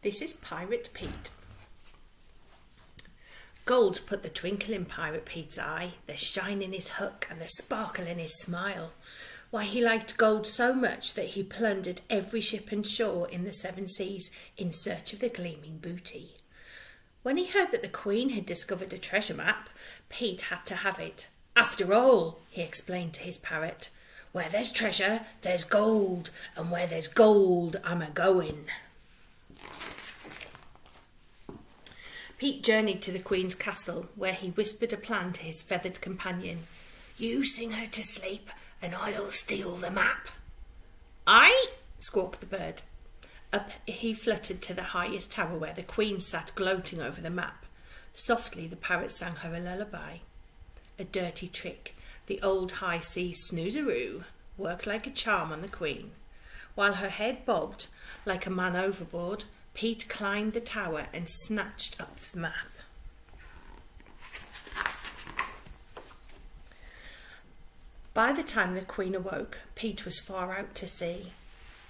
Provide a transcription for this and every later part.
This is Pirate Pete. Gold put the twinkle in Pirate Pete's eye, the shine in his hook and the sparkle in his smile. Why, he liked gold so much that he plundered every ship and shore in the 7 seas in search of the gleaming booty. When he heard that the Queen had discovered a treasure map, Pete had to have it. After all, he explained to his parrot, where there's treasure, there's gold, and where there's gold, I'm a-going. Pete journeyed to the Queen's castle, where he whispered a plan to his feathered companion. You sing her to sleep, and I'll steal the map. Aye, squawked the bird. Up he fluttered to the highest tower where the Queen sat gloating over the map. Softly the parrot sang her a lullaby. A dirty trick, the old high sea snoozeroo worked like a charm on the Queen. While her head bobbed like a man overboard, Pete climbed the tower and snatched up the map. By the time the Queen awoke, Pete was far out to sea.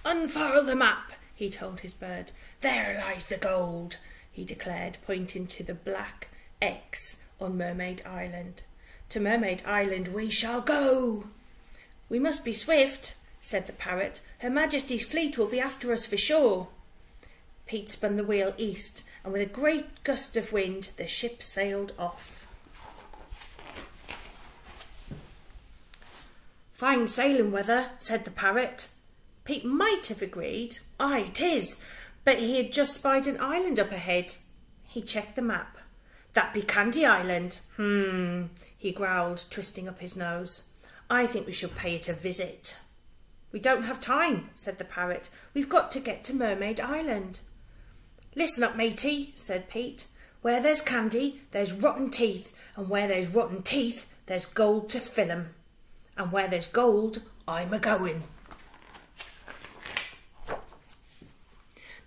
Unfurl the map, he told his bird. There lies the gold, he declared, pointing to the black X on Mermaid Island. To Mermaid Island we shall go. We must be swift, said the parrot. Her Majesty's fleet will be after us for sure. Pete spun the wheel east, and with a great gust of wind, the ship sailed off. Fine sailing weather, said the parrot. Pete might have agreed. Aye, 'tis, but he had just spied an island up ahead. He checked the map. That be Candy Island. He growled, twisting up his nose. I think we should pay it a visit. We don't have time, said the parrot. We've got to get to Mermaid Island. Listen up, matey, said Pete. Where there's candy, there's rotten teeth, and where there's rotten teeth, there's gold to fill 'em. And where there's gold, I'm a-going.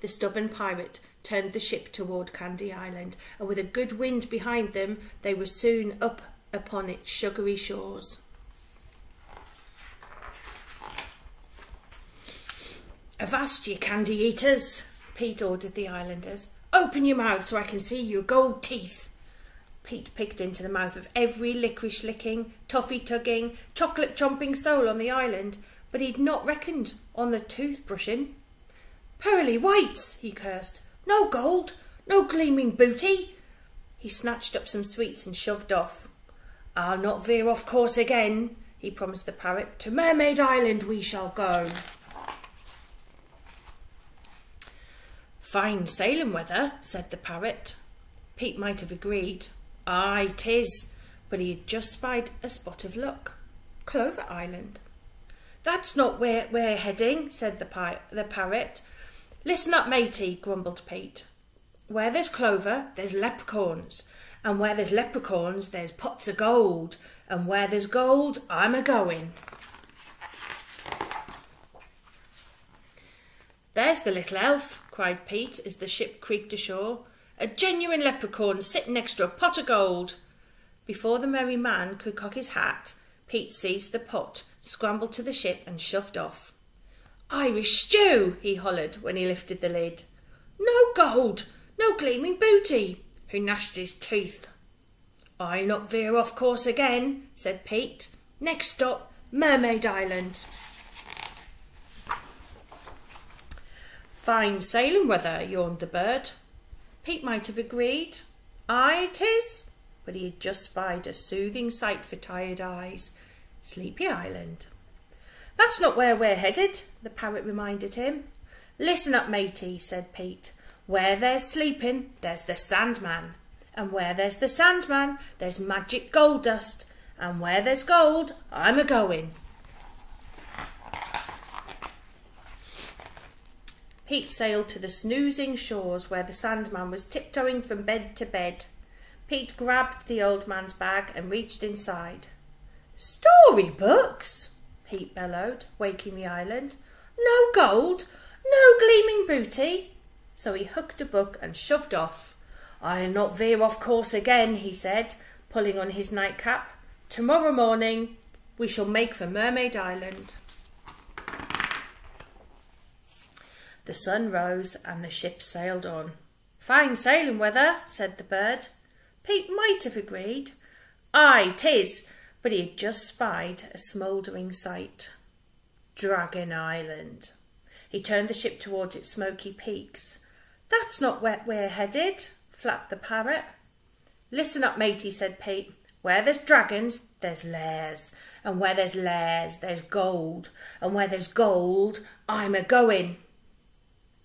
The stubborn pirate turned the ship toward Candy Island, and with a good wind behind them, they were soon up upon its sugary shores. Avast, ye candy eaters, Pete ordered the islanders. Open your mouth so I can see your gold teeth. Pete picked into the mouth of every licorice-licking, toffee-tugging, chocolate-chomping soul on the island, but he'd not reckoned on the tooth-brushing. Pearly whites, he cursed. No gold, no gleaming booty. He snatched up some sweets and shoved off. I'll not veer off course again, he promised the parrot. To Mermaid Island we shall go. Fine sailing weather, said the parrot. Pete might have agreed. Aye, 'tis, but he had just spied a spot of luck. Clover Island. That's not where we're heading, said the parrot. Listen up, matey, grumbled Pete. Where there's clover, there's leprechauns, and where there's leprechauns, there's pots of gold, and where there's gold, I'm a-going. There's the little elf, cried Pete as the ship creaked ashore. A genuine leprechaun sitting next to a pot of gold. Before the merry man could cock his hat, Pete seized the pot, scrambled to the ship and shoved off. Irish stew, he hollered when he lifted the lid. No gold, no gleaming booty. He gnashed his teeth. I'll not veer off course again, said Pete. Next stop, Mermaid Island. Fine sailing weather, yawned the bird. Pete might have agreed. Aye, 'tis, but he had just spied a soothing sight for tired eyes. Sleepy Island. That's not where we're headed, the parrot reminded him. Listen up, matey, said Pete. Where there's sleeping, there's the Sandman. And where there's the Sandman, there's magic gold dust. And where there's gold, I'm a-going. Pete sailed to the snoozing shores where the Sandman was tiptoeing from bed to bed. Pete grabbed the old man's bag and reached inside. Storybooks, Pete bellowed, waking the island. No gold, no gleaming booty. So he hooked a book and shoved off. I'll not veer off course again, he said, pulling on his nightcap. Tomorrow morning we shall make for Mermaid Island. The sun rose and the ship sailed on. "Fine sailing weather," said the bird. Pete might have agreed. "Aye, 'tis," but he had just spied a smouldering sight. Dragon Island. He turned the ship towards its smoky peaks. "That's not where we're headed," flapped the parrot. "Listen up, matey," said Pete. "Where there's dragons, there's lairs. And where there's lairs, there's gold. And where there's gold, I'm a-going."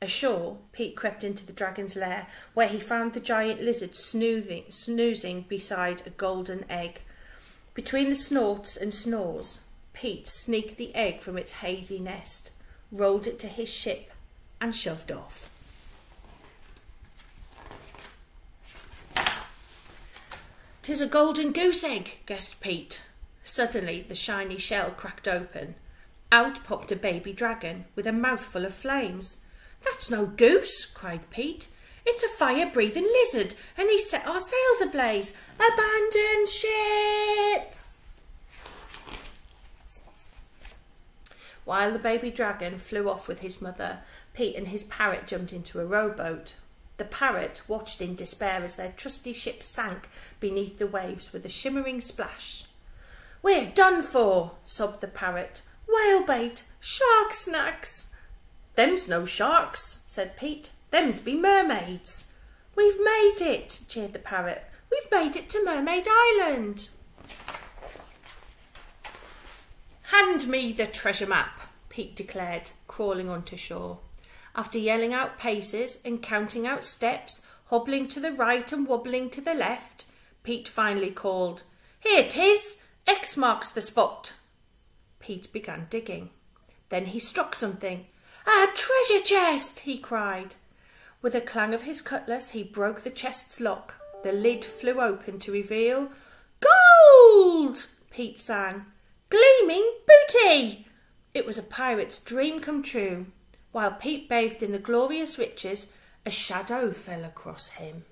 Ashore, Pete crept into the dragon's lair, where he found the giant lizard snoozing beside a golden egg. Between the snorts and snores, Pete sneaked the egg from its hazy nest, rolled it to his ship, and shoved off. "'Tis a golden goose egg," guessed Pete. Suddenly the shiny shell cracked open. Out popped a baby dragon with a mouthful of flames. "That's no goose," cried Pete. "It's a fire-breathing lizard, and he set our sails ablaze. Abandon ship!" While the baby dragon flew off with his mother, Pete and his parrot jumped into a rowboat. The parrot watched in despair as their trusty ship sank beneath the waves with a shimmering splash. "We're done for," sobbed the parrot. "Whale bait! Shark snacks!" "Them's no sharks," said Pete. "Them's be mermaids." "We've made it," cheered the parrot. "We've made it to Mermaid Island." "Hand me the treasure map," Pete declared, crawling onto shore. After yelling out paces and counting out steps, hobbling to the right and wobbling to the left, Pete finally called, "Here 'tis! X marks the spot." Pete began digging. Then he struck something. "A treasure chest!" he cried. With a clang of his cutlass, he broke the chest's lock. The lid flew open to reveal gold! Pete sang. "Gleaming booty!" It was a pirate's dream come true. While Pete bathed in the glorious riches, a shadow fell across him.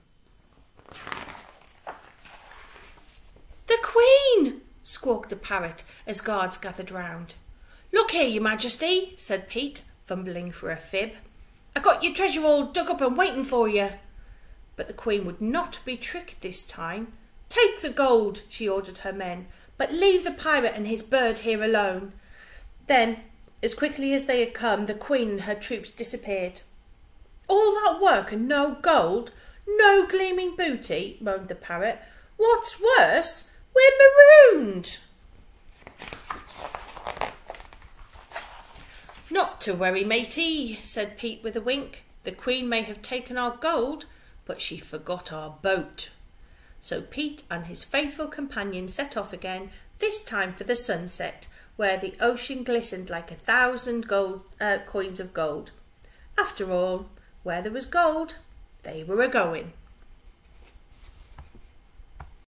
"The Queen!" squawked the parrot as guards gathered round. "Look here, your Majesty," said Pete, fumbling for a fib. "I got your treasure all dug up and waiting for you." But the Queen would not be tricked this time. "Take the gold," she ordered her men, "but leave the pirate and his bird here alone." Then, as quickly as they had come, the Queen and her troops disappeared. "All that work and no gold, no gleaming booty," moaned the parrot. "What's worse, we're marooned." "Not to worry, matey," said Pete with a wink. "The Queen may have taken our gold, but she forgot our boat." So Pete and his faithful companion set off again, this time for the sunset, where the ocean glistened like 1,000 coins of gold. After all, where there was gold, they were a-going.